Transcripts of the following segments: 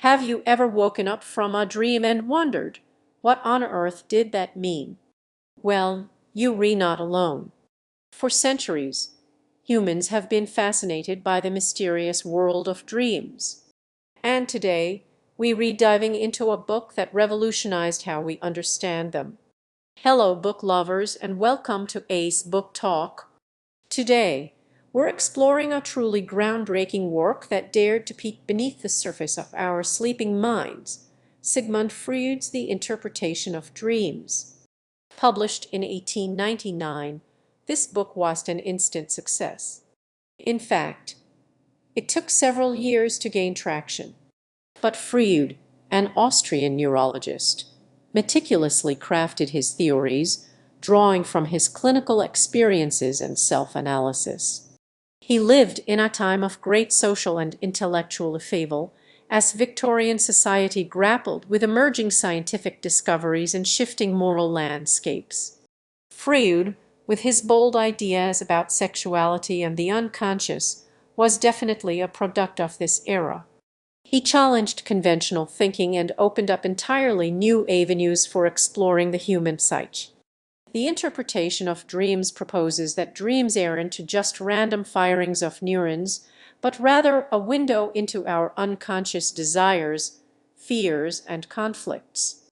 Have you ever woken up from a dream and wondered, what on earth did that mean? Well, you re not alone. For centuries, humans have been fascinated by the mysterious world of dreams. And today, we read diving into a book that revolutionized how we understand them. Hello, book lovers, and welcome to Ace Book Talk. Today, we're exploring a truly groundbreaking work that dared to peek beneath the surface of our sleeping minds, Sigmund Freud's The Interpretation of Dreams. Published in 1899, this book was an instant success. In fact, it took several years to gain traction. But Freud, an Austrian neurologist, meticulously crafted his theories, drawing from his clinical experiences and self-analysis. He lived in a time of great social and intellectual upheaval, as Victorian society grappled with emerging scientific discoveries and shifting moral landscapes. Freud, with his bold ideas about sexuality and the unconscious, was definitely a product of this era. He challenged conventional thinking and opened up entirely new avenues for exploring the human psyche. The interpretation of dreams proposes that dreams aren't just random firings of neurons, but rather a window into our unconscious desires, fears, and conflicts.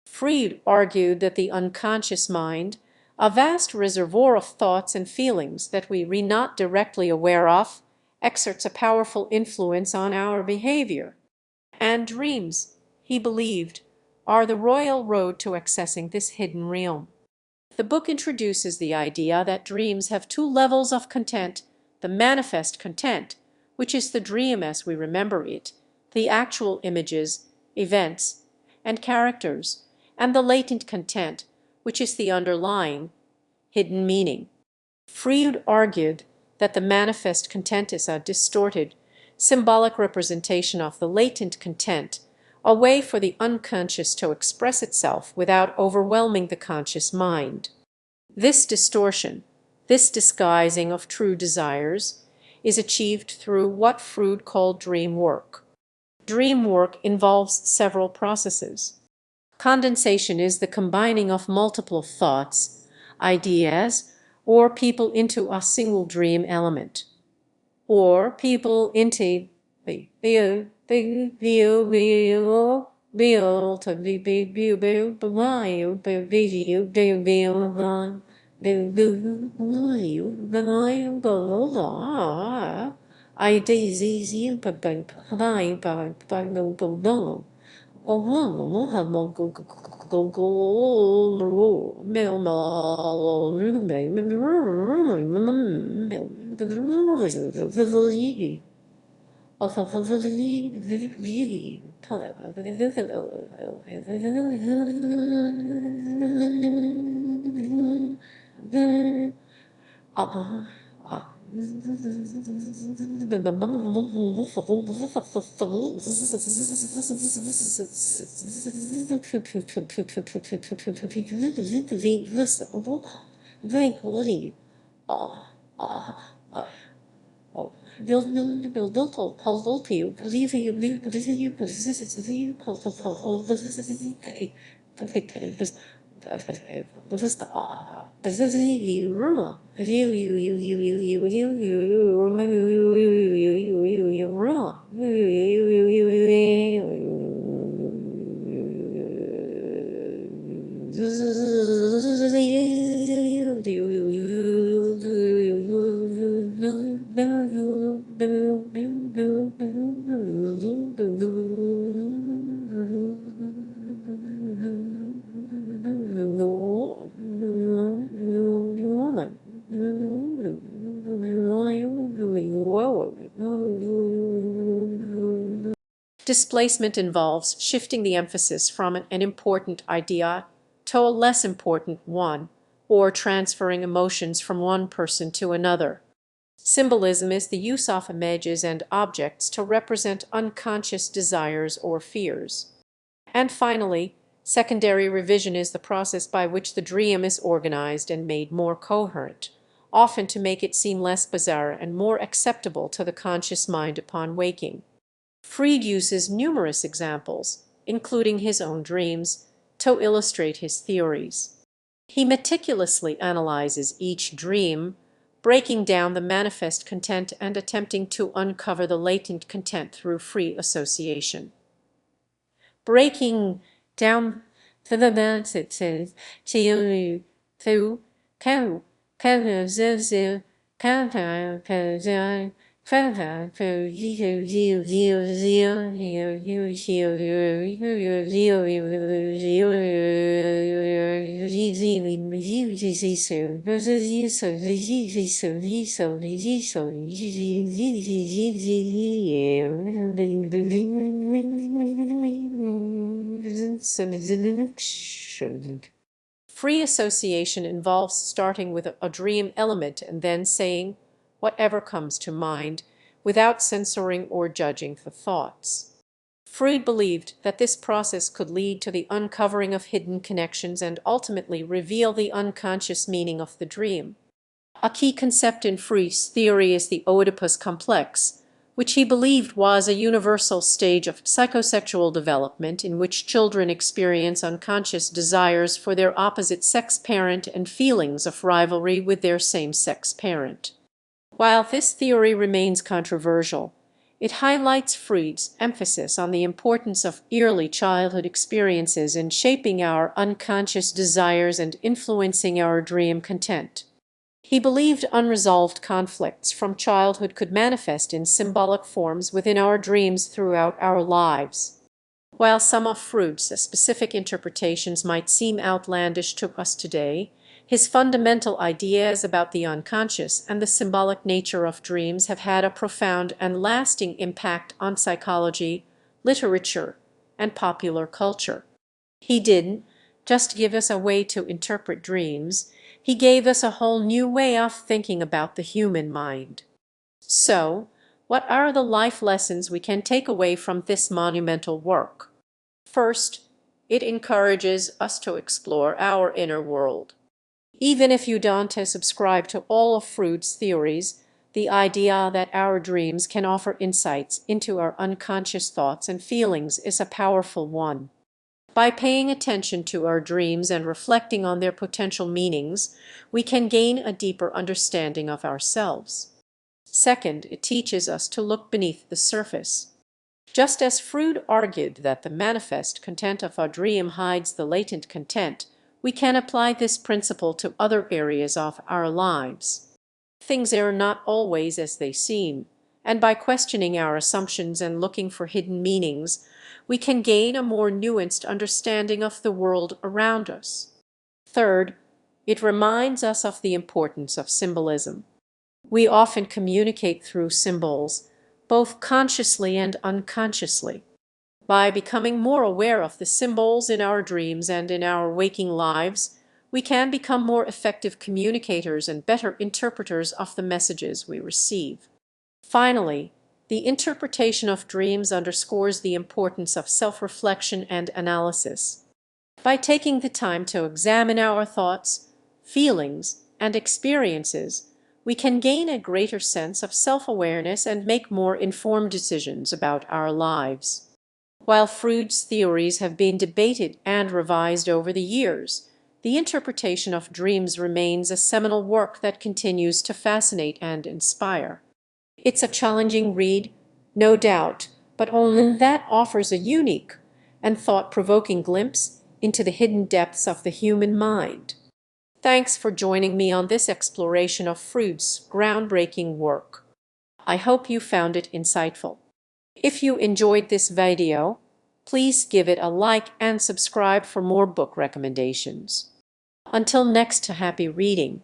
Freud argued that the unconscious mind, a vast reservoir of thoughts and feelings that we are not directly aware of, exerts a powerful influence on our behavior. And dreams, he believed, are the royal road to accessing this hidden realm. The book introduces the idea that dreams have two levels of content: the manifest content, which is the dream as we remember it, the actual images, events, and characters, and the latent content, which is the underlying, hidden meaning. Freud argued that the manifest content is a distorted, symbolic representation of the latent content, a way for the unconscious to express itself without overwhelming the conscious mind. This distortion, this disguising of true desires, is achieved through what Freud called dream work. Dream work involves several processes. Condensation is the combining of multiple thoughts, ideas, or people into a single dream element, or people into the Displacement involves shifting the emphasis from an important idea to a less important one, or transferring emotions from one person to another. Symbolism is the use of images and objects to represent unconscious desires or fears. And finally, secondary revision is the process by which the dream is organized and made more coherent, often to make it seem less bizarre and more acceptable to the conscious mind upon waking. Freud uses numerous examples, including his own dreams, to illustrate his theories. He meticulously analyzes each dream, breaking down the manifest content and attempting to uncover the latent content through free association. Breaking down the manifest through Free association involves starting with a dream element and then saying whatever comes to mind without censoring or judging the thoughts. Freud believed that this process could lead to the uncovering of hidden connections and ultimately reveal the unconscious meaning of the dream. A key concept in Freud's theory is the Oedipus complex, which he believed was a universal stage of psychosexual development in which children experience unconscious desires for their opposite sex parent and feelings of rivalry with their same-sex parent. While this theory remains controversial, it highlights Freud's emphasis on the importance of early childhood experiences in shaping our unconscious desires and influencing our dream content. He believed unresolved conflicts from childhood could manifest in symbolic forms within our dreams throughout our lives. While some of Freud's specific interpretations might seem outlandish to us today, his fundamental ideas about the unconscious and the symbolic nature of dreams have had a profound and lasting impact on psychology, literature, and popular culture. He didn't just give us a way to interpret dreams, he gave us a whole new way of thinking about the human mind. So, what are the life lessons we can take away from this monumental work? First, it encourages us to explore our inner world. Even if you don't subscribe to all of Freud's theories, the idea that our dreams can offer insights into our unconscious thoughts and feelings is a powerful one. By paying attention to our dreams and reflecting on their potential meanings, we can gain a deeper understanding of ourselves. Second, it teaches us to look beneath the surface. Just as Freud argued that the manifest content of a dream hides the latent content, we can apply this principle to other areas of our lives. Things are not always as they seem, and by questioning our assumptions and looking for hidden meanings, we can gain a more nuanced understanding of the world around us. Third, it reminds us of the importance of symbolism. We often communicate through symbols, both consciously and unconsciously. By becoming more aware of the symbols in our dreams and in our waking lives, we can become more effective communicators and better interpreters of the messages we receive. Finally, the interpretation of dreams underscores the importance of self-reflection and analysis. By taking the time to examine our thoughts, feelings, and experiences, we can gain a greater sense of self-awareness and make more informed decisions about our lives. While Freud's theories have been debated and revised over the years, the interpretation of dreams remains a seminal work that continues to fascinate and inspire. It's a challenging read, no doubt, but one that offers a unique and thought-provoking glimpse into the hidden depths of the human mind. Thanks for joining me on this exploration of Freud's groundbreaking work. I hope you found it insightful. If you enjoyed this video, please give it a like and subscribe for more book recommendations. Until next, happy reading.